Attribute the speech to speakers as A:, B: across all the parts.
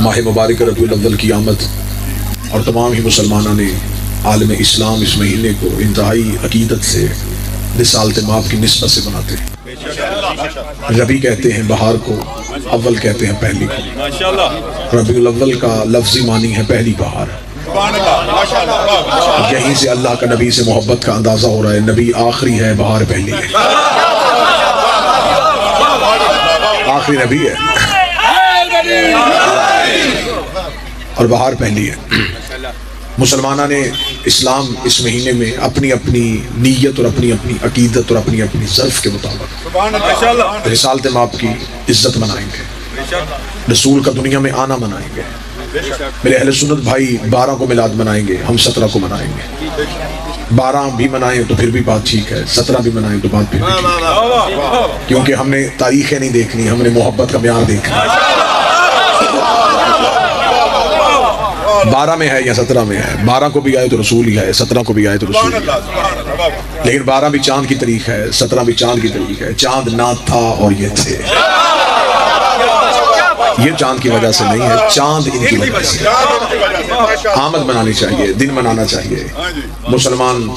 A: ماہ مبارک ربیع الاول کی آمد اور تمام ہی مسلمانوں نے عالم اسلام اس مہینے کو انتہائی عقیدت سے رسالت مآب کی نسبت سے مناتے ہیں۔ ربیع کہتے ہیں بہار کو، اول کہتے ہیں پہلی کو۔ ربیع الاول کا لفظی معنی ہے پہلی بہار۔ یہیں سے اللہ کا نبی سے محبت کا اندازہ ہو رہا ہے، نبی آخری ہے، بہار پہلی ہے۔ آخری نبی ہے اور بہار پہلی ہے۔ مسلمانوں نے اسلام اس مہینے میں اپنی اپنی نیت اور اپنی اپنی عقیدت اور اپنی اپنی ظرف کے مطابق رسالت مآب کی عزت منائیں گے، رسول کا دنیا میں آنا منائیں گے۔ میرے اہل سنت بھائی 12 کو میلاد منائیں گے، ہم 17 کو منائیں گے۔ 12 بھی منائیں تو پھر بھی بات ٹھیک ہے، 17 بھی منائیں تو بات پھر بھی ٹھیک ہے، کیونکہ ہم نے تاریخیں نہیں دیکھنی، ہم نے محبت کا معیار دیکھنا۔ 12 میں ہے یا 17 میں ہے، 12 کو بھی آئے تو رسول ہی ہے، 17 کو بھی آئے تو رسول ہی ہے۔ لیکن 12 بھی چاند کی تاریخ ہے، 17 بھی چاند کی تاریخ ہے۔ چاند نہ تھا اور یہ تھے، یہ چاند کی وجہ سے نہیں ہے، چاند ان کی وجہ سے۔ آمد منانی چاہیے، دن منانا چاہیے۔ مسلمان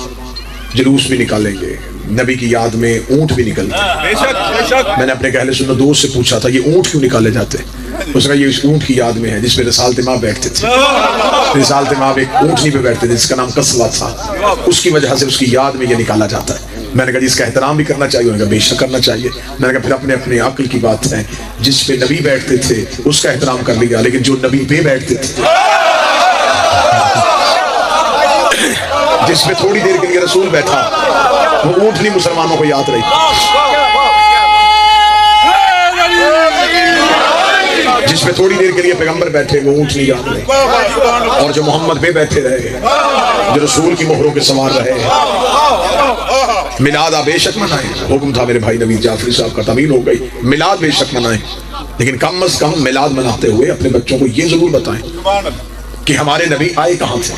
A: جلوس بھی نکالیں گے، نبی کی یاد میں اونٹ بھی نکلتے ہیں۔ میں نے اپنے اہل سنت دوست سے پوچھا تھا یہ اونٹ کیوں نکالے جاتے ہیں؟ اس نے کہا یہ اس اونٹ کی یاد میں ہے جس پہ رسالت مآب بیٹھتے تھے۔ رسالت مآب ایک اونٹنی پہ بیٹھتے تھے جس کا نام قصوہ تھا، اس کی وجہ سے اس کی یاد میں یہ نکالا جاتا ہے۔ میں نے کہا جس کا احترام بھی کرنا چاہیے، انہوں نے کہا بے شک کرنا چاہیے۔ میں نے کہا پھر اپنے اپنے عقل کی بات ہے، جس پہ نبی بیٹھتے تھے اس کا احترام کر لیا، لیکن جو نبی پہ بیٹھتے تھے، جس پہ تھوڑی دیر کے لیے رسول بیٹھا، وہ اونٹنی مسلمانوں کو یاد رہی، جس پہ تھوڑی دیر کے لیے پیغمبر بیٹھے وہ اونٹنی یاد رہی، اور جو محمد پہ بیٹھے رہے، جو رسول کی مہروں کے سوار رہے۔ میلاد آپ بے شک منائیں، حکم تھا میرے بھائی نوید جعفری صاحب کا، تعمیل ہو گئی، میلاد بے شک منائیں، لیکن کم از کم میلاد مناتے ہوئے اپنے بچوں کو یہ ضرور بتائیں کہ ہمارے نبی آئے کہاں سے،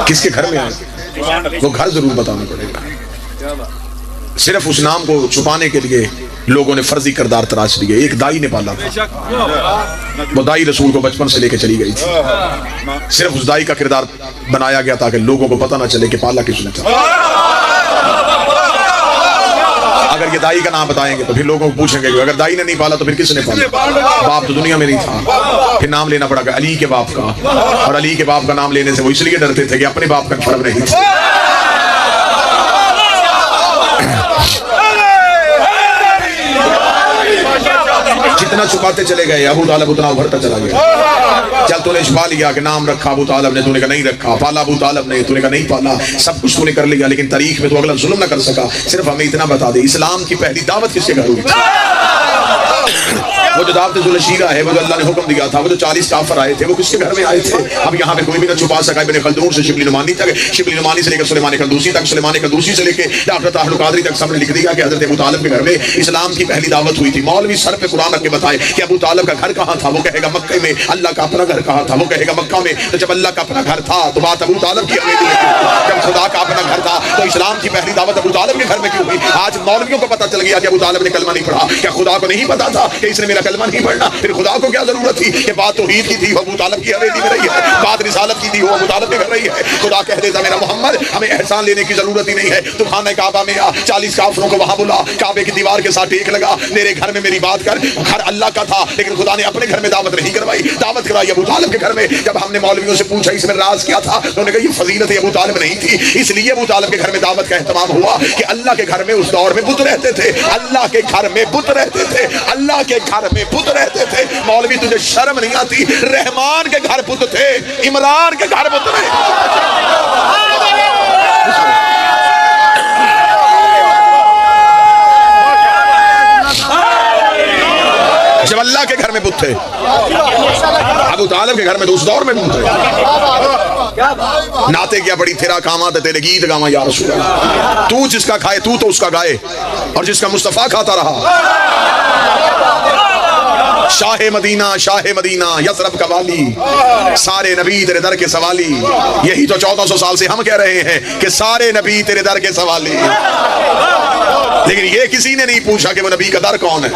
A: کس کے گھر میں آئے، وہ گھر ضرور بتانا پڑے گا۔ صرف اس نام کو چھپانے کے لیے لوگوں نے فرضی کردار تراش دیے۔ ایک دائی نے پالا تھا، وہ دائی رسول کو بچپن سے لے کے چلی گئی تھی، صرف اس دائی کا کردار بنایا گیا تاکہ لوگوں کو پتہ نہ چلے کہ پالا کس نے تھا۔ اگر یہ دائی کا نام بتائیں گے تو پھر لوگوں کو پوچھیں گے اگر دائی نے نہیں پالا تو پھر کس نے پالا؟ باپ تو دنیا میں نہیں تھا، پھر نام لینا پڑا گا علی کے باپ کا، اور علی کے باپ کا نام لینے سے وہ اس لیے ڈرتے تھے کہ اپنے باپ کا فرق نہیں تھا۔ جتنا چھپاتے چلے گئے ابو طالب اتنا ابھرتا چلا گیا۔ چل تو نے چھپا لیا کہ نام رکھا ابو طالب نے، تو نے کہا نہیں رکھا، پالا ابو طالب نے، تو نے کہا نہیں پالا، سب کچھ تو نے کر لیا، لیکن تاریخ میں تو اگلا ظلم نہ کر سکا۔ صرف ہمیں اتنا بتا دے اسلام کی پہلی دعوت کس کے گھر ہوئی؟ وہ جو دعوت ذوالشیرہ ہے، وہ جو اللہ نے حکم دیا تھا، وہ جو 40 کافر آئے تھے، وہ کس کے گھر میں آئے تھے؟ اب یہاں پہ کوئی بھی نہ چھپا سکا۔ ابن خلدون سے شبلی نعمانی تک، شبلی نعمانی سے لے کر سلیمان قندوسی تک، سلیمان قندوسی سے لے کے ڈاکٹر طاہر القادری تک سب نے لکھ دیا کہ حضرت ابو طالب کے گھر میں اسلام کی پہلی دعوت ہوئی تھی۔ مولوی سر پہ قرآن رکھ کے بتائے کہ ابو طالب کا گھر کہاں تھا، وہ کہے گا مکہ میں۔ اللہ کا اپنا گھر کہاں تھا، وہ کہے گا مکہ میں۔ تو جب اللہ کا اپنا گھر تھا تو بات ابو طالب کی حویلی میں کیوں؟ جب خدا کا اپنا گھر تھا تو اسلام کی پہلی دعوت ابو طالب کے گھر میں کیوں ہوئی؟ آج مولویوں کو پتہ چل گیا کہ ابو طالب نے کلمہ نہیں پڑھا، کیا خدا کو نہیں پتا تھا کہ اس نے میرا کلمہ نہیں پڑھنا؟ پھر خدا کو کیا ضرورت تھی کہ بات توحید کی تھی وہ ابو طالب کی حویلی میں رہی ہے، بات رسالت کی تھی وہ ابو طالب کے گھر رہی ہے۔ خدا کہہ دیتا میرا محمد ہمیں احسان لینے کی ضرورت ہی نہیں ہے، تو خانہ کعبہ میں آ، 40 کافروں کو وہاں بلا، کعبے کی دیوار کے ساتھ ٹیک لگا، میرے گھر میں میری بات کر۔ گھر اللہ کا تھا لیکن خدا نے اپنے گھر میں دعوت نہیں کروائی، دعوت کرائی ابو طالب کے گھر میں۔ جب ہم نے مولویوں سے پوچھا اس میں راز کیا تھا، انہوں نے کہا یہ فضیلت ابو طالب نہیں تھی، اس لیے ابو طالب کے گھر میں دعوت کا اہتمام ہوا کہ اللہ کے گھر میں اس دور میں بت رہتے تھے، اللہ کے گھر میں بت رہتے تھے، اللہ کے گھر میں بت رہتے تھے۔ مولوی تجھے شرم نہیں آتی؟ رحمان کے گھر بت تھے، عمران کے گھر بت رہے۔ جب اللہ کے گھر میں بت تھے، ابو طالب کے گھر میں تو اس دور میں بت تھے۔ ناتے کیا بڑی تیرا کام آتے تیرے گیت گاواں یا رسول اللہ، تو جس کا کھائے تو اس کا گائے، اور جس کا مصطفیٰ کھاتا رہا۔ شاہ مدینہ یثرب کا والی، سارے نبی تیرے در کے سوالی۔ یہی تو 1400 سال سے ہم کہہ رہے ہیں کہ سارے نبی تیرے در کے سوالی، لیکن یہ کسی نے نہیں پوچھا کہ وہ نبی کا در کون ہے۔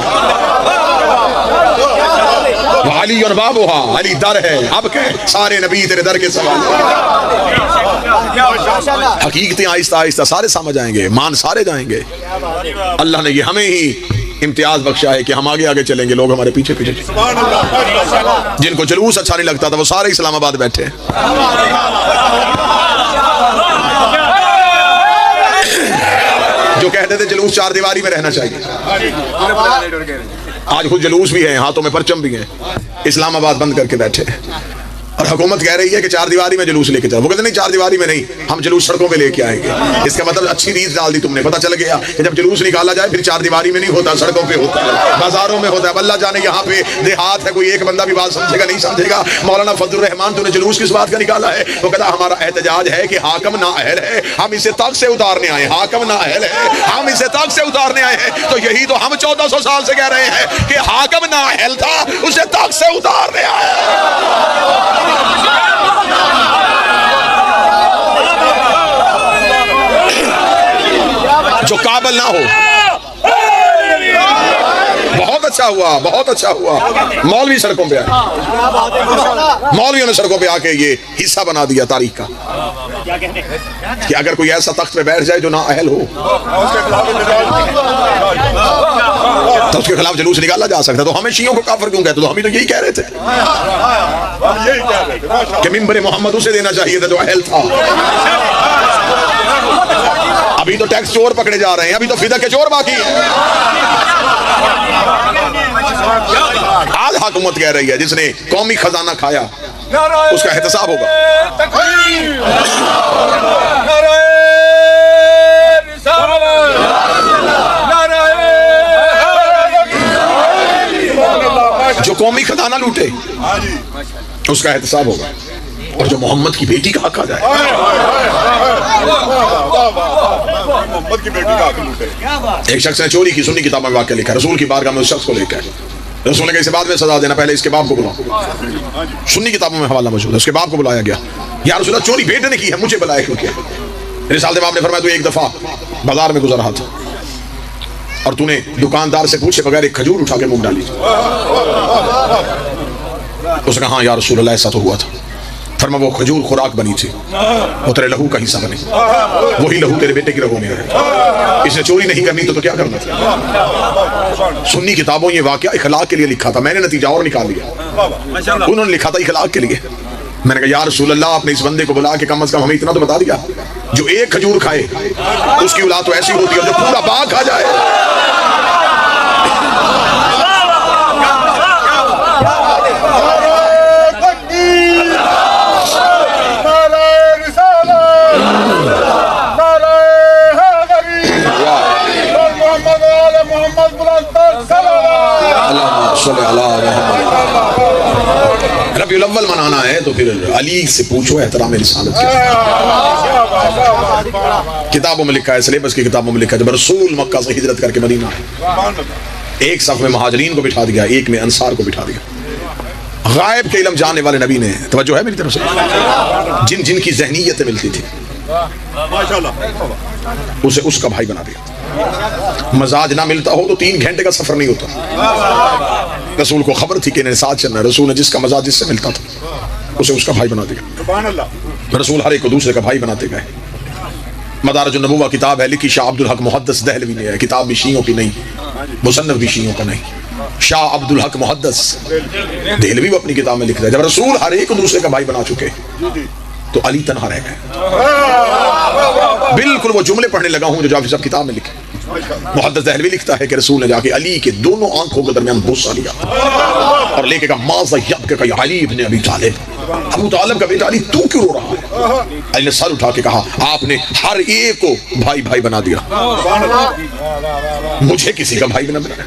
A: علی اور بابوہا، علی در ہے، اب کہ سارے نبی تیرے در کے سوال۔ حقیقتیں آہستہ آہستہ سارے سمجھ آئیں گے، مان سارے جائیں گے۔ اللہ نے یہ ہمیں ہی امتیاز بخشا ہے کہ ہم آگے آگے چلیں گے، لوگ ہمارے پیچھے پیچھے۔ جن کو جلوس اچھا نہیں لگتا تھا وہ سارے اسلام آباد بیٹھے ہیں۔ جو کہتے تھے جلوس چار دیواری میں رہنا چاہیے، آج خود جلوس بھی ہے، ہاتھوں میں پرچم بھی ہیں، اسلام آباد بند کر کے بیٹھے ہیں۔ اور حکومت کہہ رہی ہے کہ چار دیواری میں جلوس لے کے چلو، وہ کہتے نہیں چار دیواری میں نہیں، ہم جلوس سڑکوں پہ لے کے آئیں گے۔ اس کا مطلب اچھی ریت ڈال دی تم نے، پتہ چل گیا کہ جب جلوس نکالا جائے پھر چار دیواری میں نہیں ہوتا، سڑکوں پہ ہوتا ہے، بازاروں میں ہوتا ہے۔ اللہ جانے یہاں پہ دیہات ہے، کوئی ایک بندہ بھی بات سمجھے گا نہیں سمجھے گا۔ مولانا فضل الرحمان تو نے جلوس کس بات کا نکالا ہے؟ وہ کہتا ہمارا احتجاج ہے کہ حاکم نااہل ہے، ہم اسے تخت سے اتارنے آئے، حاکم نااہل ہے، ہم اسے تخت سے اتارنے آئے ہیں۔ تو یہی تو ہم 1400 سال سے کہہ رہے ہیں کہ حاکم نااہل تھا، اسے تخت سے اتارنے آئے۔ جو قابل نہ ہو، بہت اچھا ہوا، بہت اچھا ہوا، مولوی سڑکوں پہ آئے، مولویوں نے سڑکوں پہ آ کے یہ حصہ بنا دیا تاریخ کا کہ اگر کوئی ایسا تخت پہ بیٹھ جائے جو نااہل ہو تو اس کے خلاف جلوس نکالا جا سکتا۔ تو ہمیں شیعوں کو کافر کیوں کہتے؟ تو ہم تو یہی کہہ رہے تھے کہ منبر محمد اسے دینا چاہیے تھا جو اہل تھا۔ ابھی تو ٹیکس چور پکڑے جا رہے ہیں، ابھی تو فدیہ کے چور باقی ہیں۔ آج حکومت کہہ رہی ہے جس نے قومی خزانہ کھایا اس کا احتساب ہوگا۔ جو قومی خزانہ لوٹے اس کا احتساب ہوگا، اور جو محمد کی بیٹی کا حق آ جائے۔ ایک شخص نے چوری کی، سنی کتاب میں واقعہ لکھا، رسول کی بارگاہ میں اس شخص کو لے کر رسول نے کہا اسے بعد میں سزا دینا، پہلے اس کے باپ کو بلاؤ۔ سنی کتابوں میں حوالہ موجود ہے، اس کے باپ کو بلایا گیا، یا رسول اللہ چوری بیٹے نے کی ہے، مجھے بلایا کیوں کیا؟ رسالت باپ نے فرمایا تو ایک دفعہ بازار میں گزر رہا تھا اور تو نے دکاندار سے پوچھے بغیر ایک کھجور اٹھا کے منہ ڈالی۔ اس نے کہا ہاں یا رسول اللہ ایسا تو ہوا تھا۔ فرما وہ کھجور خوراک بنی تھی، وہ تیرے لہو کا حصہ بنی، وہی لہو تیرے بیٹے کی رگوں میں ہے۔ اس نے چوری نہیں کرنی تو کیا کرنا تھا؟ سنی کتابوں یہ واقعہ اخلاق کے لیے لکھا تھا، میں نے نتیجہ اور نکال لیا۔ انہوں نے لکھا تھا اخلاق کے لیے۔ میں نے کہا یا رسول اللہ آپ نے اس بندے کو بلا کے کم از کم ہمیں اتنا تو بتا دیا، جو ایک کھجور کھائے اس کی اولاد تو ایسی ہوتی ہے جو پورا باغ کھا جائے۔ ربیع الاول منانا ہے تو پھر علی سے پوچھو احترام رسالت کیا۔ کتابوں میں لکھا ہے، سلیبس کی کتابوں میں لکھا ہے جب رسول مکہ سے ہجرت کر کے مدینہ آئے، ایک صف میں مہاجرین کو بٹھا دیا، ایک میں انصار کو بٹھا دیا۔ غائب کے علم جاننے والے نبی نے، توجہ ہے میری طرف سے، جن جن کی ذہنیت ملتی تھی اسے اس کا بھائی بنا دیا۔ مزاج نہ ملتا ہو تو 3 گھنٹے کا سفر نہیں ہوتا۔ رسول کو خبر تھی کہ انہیں ساتھ چلنا ہے، رسول نے جس کا مزاج جس سے ملتا تھا اسے اس کا بھائی بنا دیا۔ رسول ہر ایک کو دوسرے کا بھائی بناتے گئے۔ مدارج النبوہ کتاب ہے، لکھی شاہ عبدالحق محدث دہلوی نے ہے، کتاب بھی شیعوں کی نہیں، مصنف بھی شیعوں کا نہیں، شاہ عبدالحق محدث دہلوی وہ اپنی کتاب میں لکھ رہے ہیں جب رسول ہر ایک کو دوسرے کا بھائی بنا چکے تو علی تنہا رہ گئے۔ بالکل وہ جملے پڑھنے لگا ہوں جو جافی صاحب کتاب میں لکھے۔ محدث دہلوی لکھتا ہے کہ رسول نے جا کے علی کے دونوں آنکھوں کے درمیان بوسہ لیا اور لے کے کہا ماذا یبکیک یا علی ابن ابی طالب، ابو طالب کا بیٹا علی تو کیوں رو رہا ہے؟ علی نے سر اٹھا کے کہا آپ نے ہر ایک کو بھائی بھائی بنا دیا، مجھے کسی کا بھائی بنا بنایا۔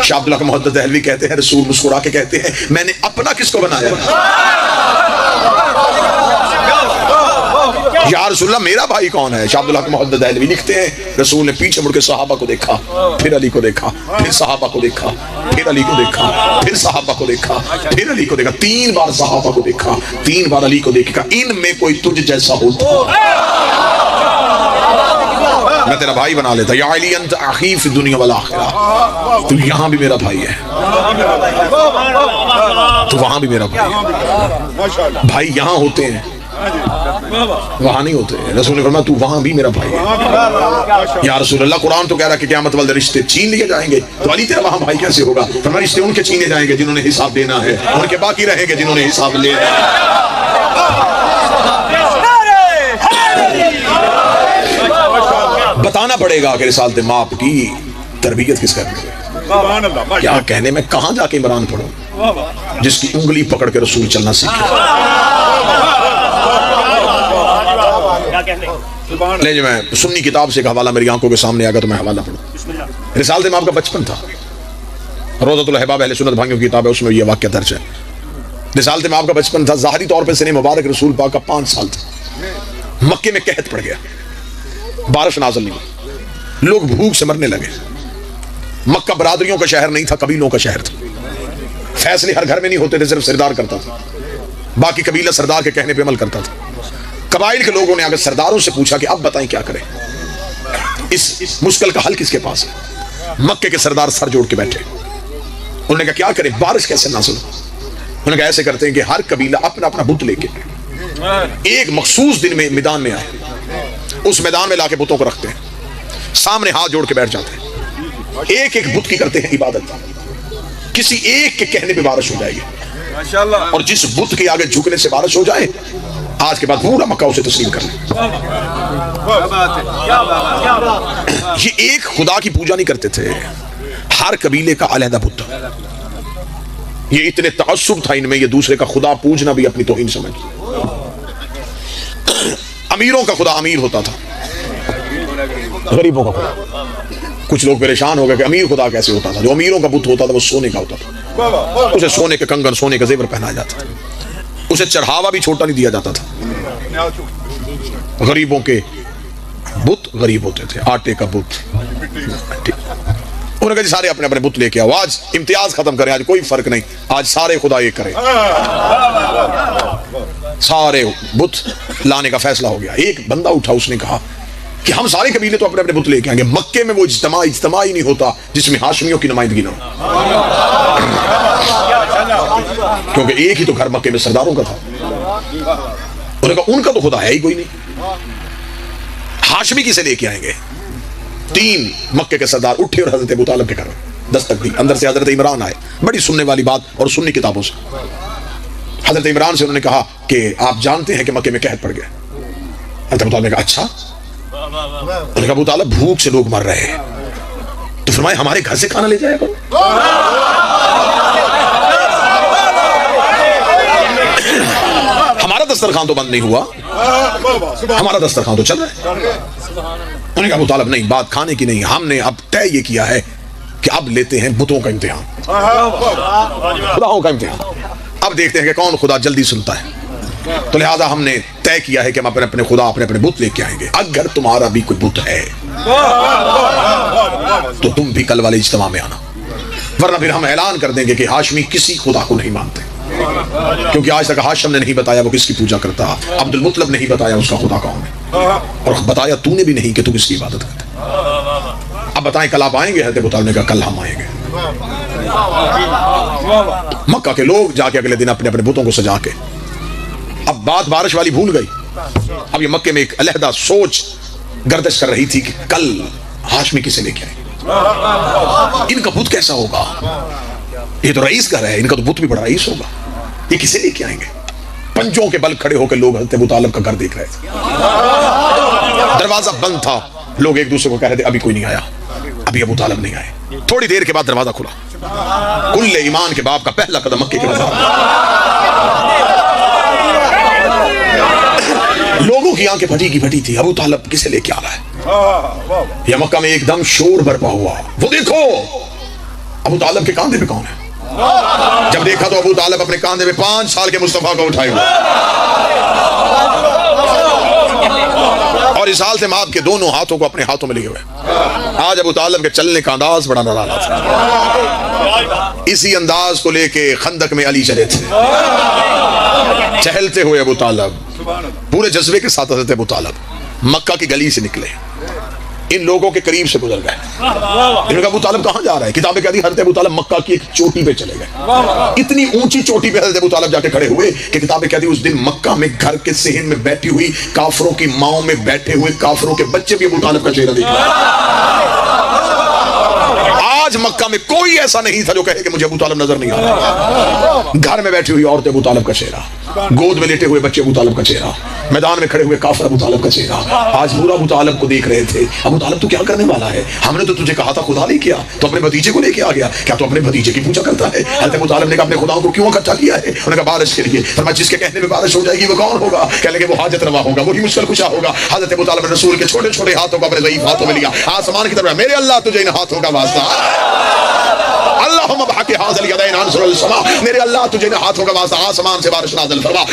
A: شاہ عبداللہ محدث دہلوی کہتے ہیں رسول مسکرا کے کہتے ہیں میں نے اپنا کس کو بنایا؟ یا رسول اللہ میرا بھائی کون ہے؟ شاہ عبدالحق محدث دہلوی لکھتے ہیں رسول نے پیچھے مڑ کے صحابہ کو دیکھا، پھر علی کو دیکھا، پھر صحابہ کو دیکھا، پھر علی کو دیکھا، پھر صحابہ کو دیکھا، پھر علی کو دیکھا، 3 بار صحابہ کو دیکھا، 3 بار علی کو دیکھا، ان میں کوئی تجھ جیسا ہو تو میں تیرا بھائی بنا لیتا. یا علی انت اخی فی الدنیا والآخرہ, تو یہاں بھی میرا بھائی ہے, تو وہاں بھی میرا بھائی ہے. بھائی یہاں ہوتے ہیں, وہاں نہیں ہوتے. رسول نے فرمایا تو وہاں بھی میرا بھائی ہے. یا رسول اللہ, قرآن تو کہہ رہا کہ قیامت والے رشتے چھین لیے جائیں گے, تو علی تیرا وہاں بھائی کیسے ہوگا؟ فرمایا رشتے ان کے چھینے جائیں گے جنہوں نے حساب دینا ہے, ان کے باقی رہیں گے جنہوں نے حساب لینا ہے. بتانا پڑے گا کہ رسالت ماپ کی تربیت کس کرنے, کیا کہنے میں کہاں جا کے عمران پڑھوں جس کی انگلی پکڑ کے رسول چلنا سیکھے. لے جو میں سنی کتاب سے ایک حوالہ میری آنکھوں کے سامنے آگا تو میں حوالہ پڑھوں. رسالت ماپ کا بچپن تھا. روضۃ الاحباب اہل سنت بھائیوں کی کتاب ہے, اس میں یہ واقعہ درج ہے. رسالت ماپ کا بچپن تھا. ظاہری طور پہ سن مبارک رسول پاک کا 5 سال تھا. مکے میں قحط پڑ گیا, بارش نازل نہیں ہوئی, لوگ بھوک سے مرنے لگے. مکہ برادریوں کا شہر نہیں تھا, قبیلوں کا شہر تھا. فیصلے ہر گھر میں نہیں ہوتے تھے, صرف سردار کرتا تھا. باقی قبیلہ سردار کے کہنے پہ عمل کرتا تھا. قبائل کے لوگوں نے آگے سرداروں سے پوچھا کہ اب بتائیں کیا کریں, اس مشکل کا حل کس کے پاس ہے؟ مکے کے سردار سر جوڑ کے بیٹھے. انہوں نے کہا کیا کریں, بارش کیسے نازل ہو؟ انہوں نے کہا ایسے کرتے ہیں کہ ہر قبیلہ اپنا اپنا بت لے کے ایک مخصوص دن میں میدان میں آئے, اس میدان میں لا کے بتوں کو رکھتے ہیں, سامنے ہاتھ جوڑ کے بیٹھ جاتے ہیں, ایک ایک بت کی کرتے ہیں عبادت. کسی ایک کے کہنے پہ بارش ہو جائے گی, اور جس بت کے آگے جھکنے سے بارش ہو جائے آج کے بعد پورا مکہ اسے تسلیم کر لے. یہ ایک خدا کی پوجا نہیں کرتے تھے, ہر قبیلے کا علیحدہ بت تھا. یہ اتنے تعصب تھا ان میں, یہ دوسرے کا خدا پوجنا بھی اپنی توہین سمجھ. امیروں کا خدا امیر ہوتا تھا, غریبوں کا خدا. کچھ لوگ پریشان ہو گئے کہ امیر خدا کیسے ہوتا تھا. جو امیروں کا بت ہوتا تھا وہ سونے کا ہوتا تھا, اسے سونے کے کنگن سونے کا زیور پہنایا جاتا تھا, اسے چڑھاوا بھی چھوٹا نہیں دیا جاتا تھا. غریبوں کے بت غریب ہوتے تھے, آٹے کا بت. انہوں نے کہا جی سارے اپنے اپنے بت لے کے آؤ, آج امتیاز ختم کریں, آج کوئی فرق نہیں, آج سارے خدا ایک کریں. سارے بت لانے کا فیصلہ ہو گیا. ایک بندہ اٹھا, اس نے کہا کہ ہم سارے قبیلے تو اپنے اپنے بت لے کے آئیں گے. مکے میں وہ اجتماع ہی نہیں ہوتا جس میں ہاشمیوں کی نمائندگی نہ ہو, کیونکہ ایک ہی تو گھر مکے میں سرداروں کا تھا. انہوں نے کہا ان کا تو خدا ہے ہی کوئی نہیں, ہاشمی کسے لے کے آئیں گے. 3 مکے کے سردار اٹھے اور حضرت ابو طالب کے گھر دستک دی. اندر سے حضرت عمران آئے, بڑی سننے والی بات اور سنی کتابوں سے. حضرت عمران سے انہوں نے کہا کہ آپ جانتے ہیں کہ مکے میں قحط پڑ گیا. حضرت ابو طالب نے کہا اچھا. انہوں نے کہا ابو طالب بھوک سے لوگ مر رہے ہیں, تو فرمایا ہمارے گھر سے کھانا لے جائے گا. ہمارا دسترخوان تو بند نہیں ہوا, ہمارا دسترخوان تو چل رہا ہے. انہوں نے کہا ابو طالب نہیں, بات کھانے کی نہیں, ہم نے اب طے یہ کیا ہے کہ اب لیتے ہیں بتوں کا امتحان, خداؤں کا امتحان. اب دیکھتے ہیں کہ کون خدا جلدی سنتا ہے. تو لہذا ہم نے طے کیا ہے کہ ہم اپنے اپنے خدا اپنے اپنے بت لے کے آئیں گے. اگر تمہارا بھی کوئی بت ہے تو تم بھی کل والے اجتماع میں آنا, ورنہ پھر ہم اعلان کر دیں گے کہ ہاشمی کسی خدا کو نہیں مانتے, کیونکہ آج تک ہاشم نے نہیں بتایا وہ کس کی پوجا کرتا, عبد المطلب نہیں بتایا اس کا خدا کون ہے, اور بتایا تو نے بھی نہیں کہ تو کس کی عبادت کرتا. اب بتائیں کل آپ آئیں گے؟ حضرت ابو طالب نے کہا کل ہم آئیں گے. مکہ کے لوگ جا کے اگلے دن اپنے اپنے بتوں کو سجا کے, اب بات بارش والی بھول گئی. اب یہ مکے میں ایک علیحدہ سوچ گردش کر رہی تھی کہ کل ہاشمی کسے لے کے آئیں, ان کا بت کیسا ہوگا. یہ تو رئیس گھر ہے, ان کا تو بت بھی بڑا رئیس ہوگا, یہ کسے لے کے آئیں گے. پنجوں کے بل کھڑے ہو کے لوگ حضرت ابو طالب کا گھر دیکھ رہے تھے. دروازہ بند تھا, لوگ ایک دوسرے کو کہہ رہے تھے ابھی کوئی نہیں آیا, ابھی ابو طالب نہیں آئے. تھوڑی دیر کے بعد دروازہ کھلا. کل ایمان کے باپ کا پہلا قدم مکے کے بازار. لوگوں کی آنکھیں پھٹی کی پھٹی تھی, ابو طالب کسے لے کے آ رہا ہے. یا مکہ میں ایک دم شور برپا ہوا, وہ دیکھو ابو طالب کے کاندھے پہ کون ہے. جب دیکھا تو ابو طالب اپنے کاندھے پہ 5 سال کے مصطفیٰ کو اٹھائے ہوئے, اور اس حال سے ماں کے دونوں ہاتھوں کو اپنے ہاتھوں میں لیے ہوئے. آج ابو طالب کے چلنے کا انداز بڑا نرالا تھا. اسی انداز کو لے کے خندق میں علی چلے تھے, چہلتے ہوئے ابو طالب پورے جذبے کے ساتھ حضرت ابو طالب مکہ کی گلی سے نکلے. ان لوگوں کے قریب سے گزر گئے. انہوں نے کہا ابو طالب کہاں جا رہا ہے؟ کتابیں کہتی حضرت ابو طالب مکہ کی ایک چوٹی پہ چلے گئے. اتنی اونچی چوٹی پہ حضرت ابو طالب جا کے کھڑے ہوئے کہ کتابیں کہتی اس دن مکہ میں گھر کے صحن میں بیٹھی ہوئی کافروں کی ماؤں میں بیٹھے ہوئے کافروں کے بچے بھی ابو طالب کا چہرہ دیکھ رہے. آج مکہ میں کوئی ایسا نہیں تھا جو کہے کہ مجھے ابو طالب نظر نہیں آ رہا. گھر میں بیٹھی ہوئی عورت ابو طالب کا چہرہ, گود میں لیٹے ہوئے بچے ابو طالب کا چہرہ, میدان میں کھڑے ہوئے کافر ابو طالب کا چہرہ. آج پورا ابو طالب کو دیکھ رہے تھے. ابو طالب تو کیا کرنے والا ہے؟ ہم نے تو تجھے کہا تھا خدا نہیں کیا, تو اپنے بھتیجے کو لے کے آ گیا. کیا تو اپنے بھتیجے کی پوجا کرتا ہے؟ حضرت ابو طالب نے کہا اپنے خداؤں کو کیوں اکٹھا کیا ہے؟ انہوں نے کہا بارش کے لیے. فرمایا جس کے کہنے میں بارش ہو جائے گی وہ کون ہوگا؟ کہنے لگے وہ حاجت روا ہوگا, وہی مشکل کشا ہوگا. حضرت ابو طالب نے رسول کے چھوٹے چھوٹے ہاتھوں کو اپنے ضعیف ہاتھوں میں لیا, آسمان کی طرف, میرے اللہ تجھے ان ہاتھوں کا واسطہ, اللہم بحق حاضر الیدین انصر السماء, میرے اللہ تجھے ہاتھوں کا واسطہ آسمان سے بارش نازل فرما.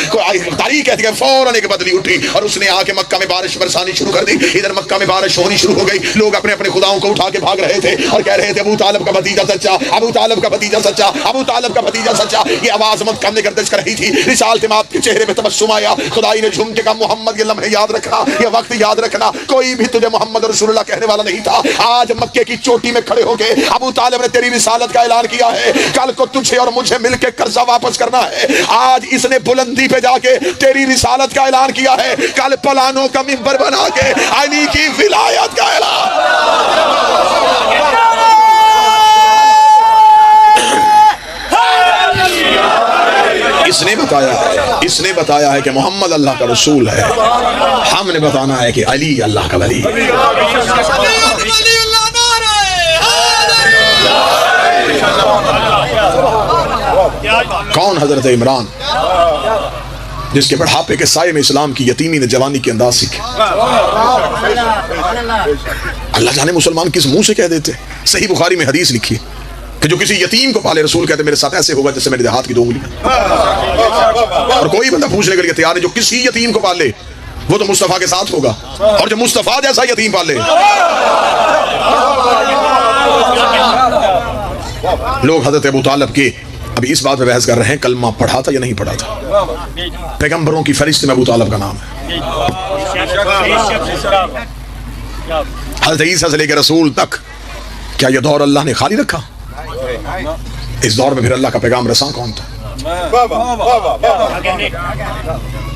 A: تاریخ کہتی ہے فوراً ایک بدلی اٹھی اور اس نے آ کے مکہ میں بارش برسانی شروع کر دی. ادھر مکہ میں بارش ہونی شروع ہو گئی. لوگ اپنے اپنے خداؤں کو اٹھا کے بھاگ رہے تھے اور کہہ رہے تھے ابو طالب کا بھتیجا سچا, ابو طالب کا بھتیجا سچا, ابو طالب کا بھتیجا سچا. یہ آواز مت کرنے گردش کر رہی تھی. رسالت مآب کے چہرے پہ تبسم آیا. خدائی نے جھوم کے کہا محمد یہ لمحے یاد رکھنا, یہ وقت یاد رکھنا, کوئی بھی تجھے محمد رسول اللہ کہنے والا نہیں تھا. آج مکے کی چوٹی میں کھڑے ہو کے ابو طالب نے تیری رسالت کا اعلان کیا ہے. کل کو تجھے اور مجھے مل کے قرضہ واپس کرنا ہے. آج اس نے بلندی پہ جا کے تیری رسالت کا اعلان کیا ہے. کل پلانوں کا منبر بنا کے علی کی ولایت کا اعلان. اس نے بتایا ہے کہ محمد اللہ کا رسول ہے. ہم نے بتانا ہے کہ علی اللہ کا ولی. کون حضرت عمران جس کے بڑھاپے کے سائے میں اسلام کی یتیمی نے جوانی کے انداز سیکھے. اللہ جانے مسلمان کس منہ سے کہہ دیتے. صحیح بخاری میں حدیث لکھی کہ جو کسی یتیم کو پالے, رسول کہتے میرے ساتھ ایسے ہوگا جیسے میرے ہاتھ کی 2 انگلیاں. اور کوئی بندہ پوچھنے کے لیے تیار ہے جو کسی یتیم کو پالے وہ تو مصطفیٰ کے ساتھ ہوگا, اور جو مصطفیٰ جیسا یتیم پالے. لوگ حضرت ابو طالب کے ابھی اس بات پہ بحث کر رہے ہیں کلمہ پڑھا تھا یا نہیں پڑھا تھا. پیغمبروں کی فہرست میں ابو طالب کا نام ہے. حضرت عیسیٰ سے لے کے رسول تک کیا یہ دور اللہ نے خالی رکھا؟ اس دور میں پھر اللہ کا پیغام رساں کون تھا؟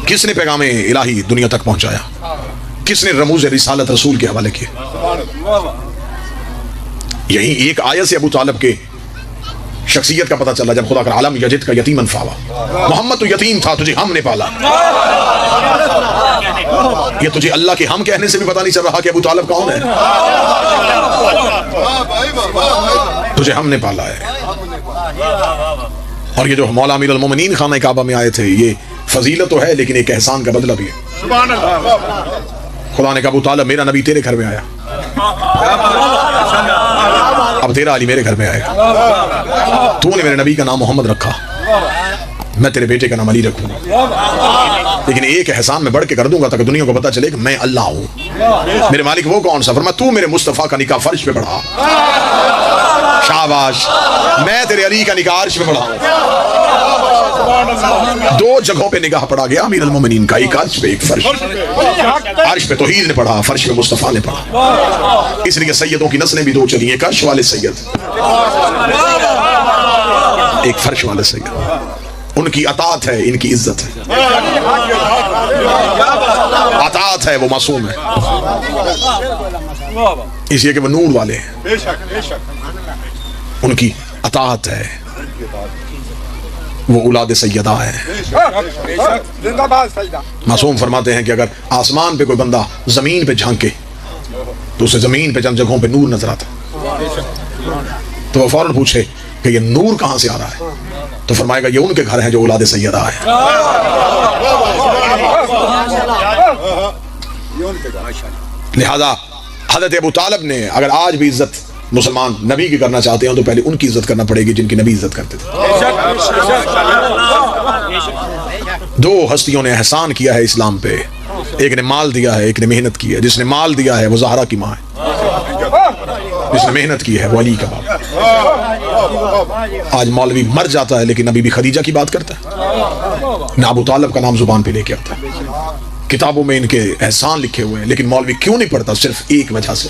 A: کس نے پیغام الہی دنیا تک پہنچایا؟ کس نے رموز رسالت رسول کے حوالے کیے؟ یہی ایک آیت سے ابو طالب کے شخصیت کا پتہ چلا جب خدا کا عالم یجد کا یتیمن فاوا. محمد تو یتیم تھا, تجھے ہم نے پالا. یہ تجھے اللہ کے ہم کہنے سے بھی پتہ نہیں چل رہا کہ ابو طالب کون ہے. تجھے ہم نے پالا ہے. اور یہ جو مولا امیر المومنین خانہ کعبہ میں آئے تھے یہ فضیلت تو ہے لیکن ایک احسان کا بدلہ بھی ہے. خدا نے کہا ابو طالب میرا نبی تیرے گھر میں آیا, اب تیرا علی میرے گھر میں آئے گا. تو نے میرے نبی کا نام محمد رکھا, میں تیرے بیٹے کا نام علی رکھوں گا. لیکن ایک احسان میں بڑھ کے کر دوں گا تاکہ دنیا کو پتہ چلے کہ میں اللہ ہوں. میرے مالک وہ کون سا؟ فرمایا تو میرے مصطفیٰ کا نکاح فرش پہ پڑھا. شاباش. میں تیرے علی کا نکاح عرش پہ پڑھا. 2 جگہوں پہ نگاہ پڑھا گیا امیر المومنین کا, ایک عرش پہ ایک فرش. عرش پہ توحید نے پڑھا, فرش پہ مصطفیٰ نے پڑھا. اس لیے سیدوں کی نسلیں بھی 2 چلی ہیں, ایک عرش والے سید, ایک فرش والے سید. ان کی اطاعت ہے, ان کی عزت ہے. اطاعت ہے, وہ معصوم ہے, اس لیے کہ وہ نور والے ہیں. ان کی اطاعت ہے, وہ اولاد سیدہ ہے. معصوم فرماتے ہیں کہ اگر آسمان پہ کوئی بندہ زمین پہ جھانکے تو اسے زمین پہ چند جگہوں پہ نور نظر آتا تو وہ فوراً پوچھے کہ یہ نور کہاں سے آ رہا ہے, تو فرمائے گا یہ ان کے گھر ہیں جو اولاد سیدہ ہے. لہذا حضرت ابو طالب نے اگر آج بھی عزت مسلمان نبی کی کرنا چاہتے ہیں تو پہلے ان کی عزت کرنا پڑے گی جن کی نبی عزت کرتے تھے. 2 ہستیوں نے احسان کیا ہے اسلام پہ, ایک نے مال دیا ہے, ایک نے محنت کی ہے. جس نے مال دیا ہے وہ زہرا کی ماں ہے, جس نے محنت کی ہے وہ علی کا باپ. آج مولوی مر جاتا ہے لیکن ابھی بھی خدیجہ کی بات کرتا ہے, نہ ابو طالب کا نام زبان پہ لے کے آتا ہے. کتابوں میں ان کے احسان لکھے ہوئے ہیں لیکن مولوی کیوں نہیں پڑھتا؟ صرف ایک وجہ سے,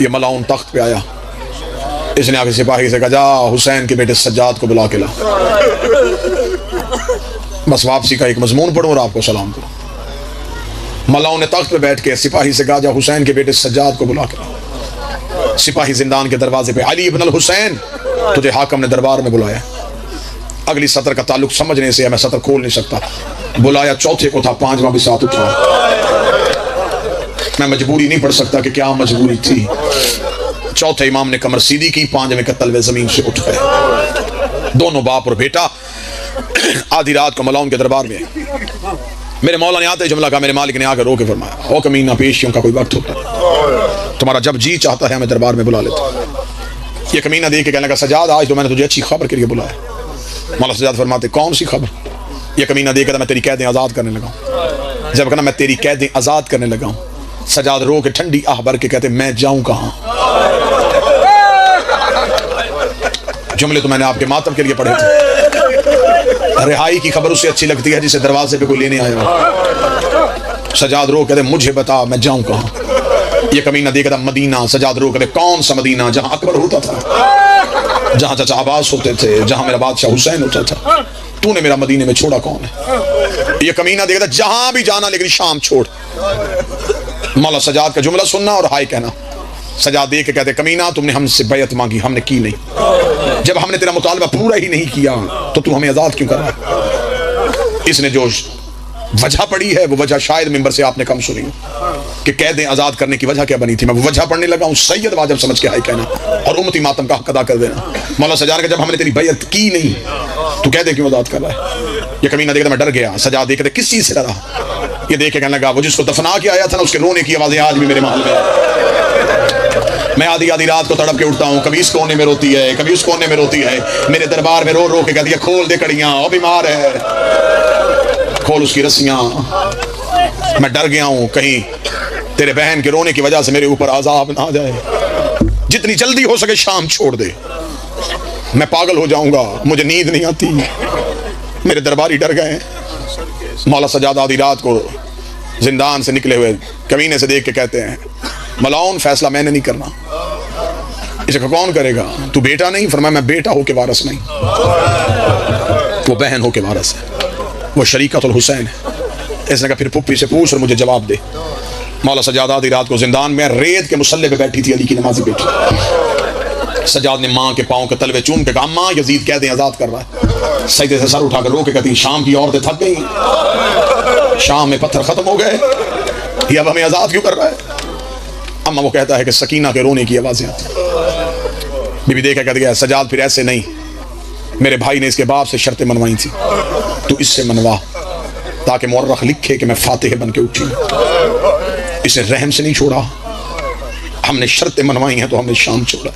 A: یہ ملاؤن تخت پہ آیا، اس نے آ کے سپاہی سے کہا جا حسین کے بیٹے سجاد کو بلا کے لا، بس واپسی کا ایک مضمون پڑھوں اور آپ کو سلام کروں۔ ملاؤن نے تخت پہ بیٹھ کے سپاہی سے کہا جا حسین کے بیٹے سجاد کو بلا کے لا۔ سپاہی زندان کے دروازے پہ، علی ابن الحسین تجھے حاکم نے دربار میں بلایا۔ اگلی سطر کا تعلق سمجھنے سے ہے، میں سطر کھول نہیں سکتا۔ بلایا چوتھے کو تھا، پانچواں بھی ساتھ اٹھا۔ میں مجبوری نہیں پڑھ سکتا کہ کیا مجبوری تھی۔ چوتھے امام نے کمر سیدھی کی، پانچویں کا تلوے زمین سے اٹھ گئے۔ دونوں باپ اور بیٹا آدھی رات کو ملاؤن کے دربار میں آئے۔ میرے مولا نے آتے جملہ کہا، میرے مالک نے آ کر رو کے فرمایا، او کمینہ پیشیوں کا کوئی وقت ہوتا ہے، تمہارا جب جی چاہتا ہے ہمیں دربار میں بلا لیتا۔ یہ کمینہ دیکھ کے کہنے لگا، سجاد آج تو میں نے تجھے اچھی خبر کے لیے بلایا۔ مولا سجاد فرماتے، کون سی خبر؟ یہ کمینہ دیکھ کر میں تیری قیدیں آزاد کرنے لگا ہوں۔ جب کہنا میں تیری قیدیں آزاد کرنے لگا ہوں، سجاد رو کے ٹھنڈی آہ بھر کے کہتے، میں جاؤں کہاں؟ جملے تو میں نے آپ کے ماتم کے لیے پڑھے تھے۔ رہائی کی خبر اس سے اچھی لگتی ہے جسے دروازے پہ کوئی لینے آیا ہو۔ سجاد رو کہتے، مجھے بتا میں جاؤں کہاں؟ یہ کمینہ دیکھتا مدینہ۔ سجاد رو کہتے، کون سا مدینہ؟ جہاں اکبر ہوتا تھا، جہاں چچا عباس ہوتے تھے، جہاں میرا بادشاہ حسین ہوتا تھا۔ تو نے میرا مدینے میں چھوڑا کون ہے؟ یہ کمینہ دیکھتا جہاں بھی جانا لیکن شام چھوڑ۔ مولا سجاد کا جملہ سننا اور ہائے کہنا۔ سجاد دیکھ کے کہتے، کمینہ تم نے ہم سے بیعت مانگی، ہم نے کی نہیں۔ جب ہم نے تیرا مطالبہ پورا ہی نہیں کیا تو ہمیں آزاد کیوں کر رہا ہے؟ اس نے جو وجہ پڑھی ہے وہ وجہ شاید ممبر سے آپ نے کم سنی کہ قیدیں آزاد کرنے کی وجہ کیا بنی تھی۔ میں وہ وجہ پڑھنے لگا ہوں، سید واجب سمجھ کے ہائے کہنا اور امتی ماتم کا حق ادا کر دینا۔ مولا سجاد کہ جب ہم نے تیری بیعت کی نہیں تو قیدیں کیوں آزاد کر رہا ہے؟ یہ کمینہ دیکھتا میں ڈر گیا۔ سجاد دیکھتے کس چیز سے ڈرا؟ یہ دیکھ کے کہنے لگا، وہ جس کو دفنا کے آیا تھا نا، اس کے رونے کی آوازیں آج بھی میرے محل میں۔ میں آدھی رات کو تڑپ کے اٹھتا ہوں، کبھی اس کونے میں روتی ہے، کبھی اس کونے میں روتی ہے، میرے دربار میں رو رو کے کہتی ہے، کھول دے کڑیاں، وہ بیمار ہے، کھول اس کی رسیاں۔ میں ڈر گیا ہوں کہیں تیرے بہن کے رونے کی وجہ سے میرے اوپر عذاب نہ آ جائے۔ جتنی جلدی ہو سکے شام چھوڑ دے، میں پاگل ہو جاؤں گا، مجھے نیند نہیں آتی۔ میرے درباری ڈر گئے۔ مولا سجاد آدھی رات کو زندان سے نکلے ہوئے کمینے سے دیکھ کے کہتے ہیں، ملاؤن فیصلہ میں نے نہیں کرنا، اسے کون کرے گا؟ تو بیٹا نہیں؟ فرمایا میں بیٹا ہو کے وارث نہیں، وہ بہن ہو کے وارث ہے، وہ شریکت الحسین ہے۔ اس نے کہا پھر پھپھی سے پوچھ اور مجھے جواب دے۔ مولا سجاد آدھی رات کو زندان میں ریت کے مصلے پہ بیٹھی تھی علی کی نمازی بیٹی۔ سجاد نے ماں کے پاؤں کے تلوے چوم کے کہا، ماں یزید قیدیں آزاد کر رہا ہے۔ سجدے سے سر اٹھا کر رو کے کہتی، شام کی عورتیں تھک گئیں، شام میں پتھر ختم ہو گئے، یہ اب ہمیں آزاد کیوں کر رہا ہے؟ اما وہ کہتا ہے کہ سکینہ کے رونے کی آوازیں آتی۔ بی بی دیکھا کہتے گیا، سجاد پھر ایسے نہیں، میرے بھائی نے اس کے باپ سے شرطیں منوائی تھی، تو اس سے منوا تاکہ مورخ لکھے کہ میں فاتح بن کے اٹھی۔ اسے رحم سے نہیں چھوڑا، ہم نے شرطیں منوائی ہیں تو ہم نے شام چھوڑا۔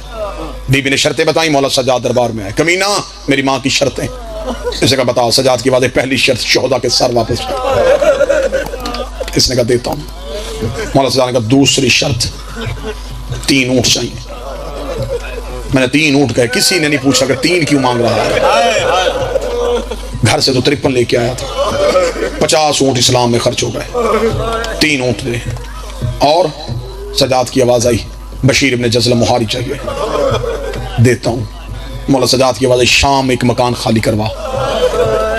A: بی بی نے شرطیں بتائیں، مولا سجاد دربار میں آئے، کمینہ میری ماں کی شرطیں۔ اسے کہا بتا۔ سجاد کی بات ہے، پہلی شرط شہداء کے سر واپس۔ اس نے کہا دیتا ہوں۔ مولا سجاد نے کہا دوسری شرط 3 اونٹ چاہیے۔ میں نے 3 اونٹ کہے، کسی نے نہیں پوچھا کہ 3 کیوں مانگ رہا ہے، گھر سے تو 53 لے کے آیا تھا، 50 اونٹ اسلام میں خرچ ہو گئے، 3 اونٹ دے۔ اور سجاد کی آواز آئی، بشیر ابن جزلہ مہاری چاہیے، دیتا ہوں۔ مولا سجاد کی آواز آئی، شام ایک مکان خالی کروا،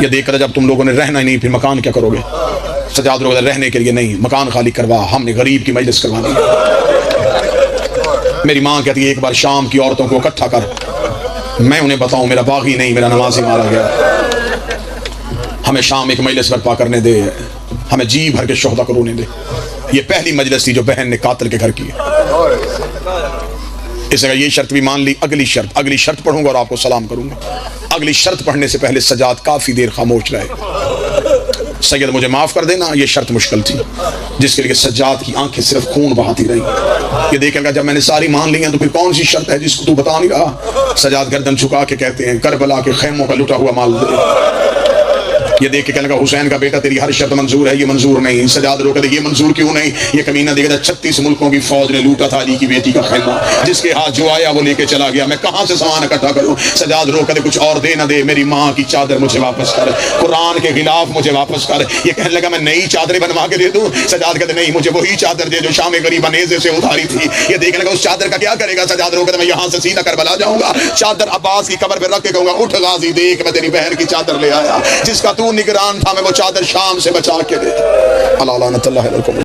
A: یہ دیکھ کر جب تم لوگوں نے رہنا ہی نہیں پھر مکان کیا کرو گے؟ سجاد لوگ رہنے کے لیے نہیں، مکان خالی کروا، ہم نے غریب کی مجلس کروانی ہے۔ میری ماں کہتی ہے ایک بار شام کی عورتوں کو اکٹھا کر، میں انہیں بتاؤں میرا باغی نہیں میرا نمازی مارا گیا، ہمیں شام ایک مجلس برپا کرنے دے، ہمیں جی بھر کے شہداء کو رونے دے۔ یہ پہلی مجلس تھی جو بہن نے قاتل کے گھر کی ہے۔ اس نے یہ شرط بھی مان لی۔ اگلی شرط پڑھوں گا اور آپ کو سلام کروں گا۔ اگلی شرط پڑھنے سے پہلے سجاد کافی دیر خاموش رہے۔ سید مجھے معاف کر دینا، یہ شرط مشکل تھی جس کے لیے سجاد کی آنکھیں صرف خون بہاتی رہی۔ یہ دیکھیں گا جب میں نے ساری مان لی ہیں تو پھر کون سی شرط ہے جس کو تو بتا نہیں رہا؟ سجاد گردن چھکا کے کہتے ہیں کربلا کے خیموں کا لٹا ہوا مال دے، یہ دیکھ کے کہنے لگا حسین کا بیٹا تیری ہر شرط منظور ہے، یہ منظور نہیں۔ سجاد رو کہ یہ منظور کیوں نہیں؟ یہ کمینہ دیکھا 36 ملکوں کی فوج نے لوٹا تھا علی کی بیٹی کا خیمہ، جس کے ہاتھ جو آیا وہ لے کے چلا گیا، میں کہاں سے سامان اکٹھا کروں؟ سجاد رو کہ کچھ اور دے نہ دے، میری ماں کی چادر مجھے واپس کر، قرآن کے خلاف مجھے واپس کر۔ یہ کہنے لگا میں نئی چادریں بنوا کے دے دوں؟ سجاد کہتے نہیں، مجھے وہی چادر دے جو شام غریبہ نیزے سے اتاری تھی۔ یہ دیکھنے لگا اس چادر کا کیا کرے گا؟ سجاد رو کہتے میں یہاں سے سیدھا کربلا جاؤں گا، چادر عباس کی قبر پہ رکھ کے کہوں گا اٹھ غازی دیکھ میں تیری بہن کی چادر لے آیا، جس کا تو نگران تھا، میں وہ چادر شام سے بچا کے دے۔ اللہ لعنت اللہ علیکم۔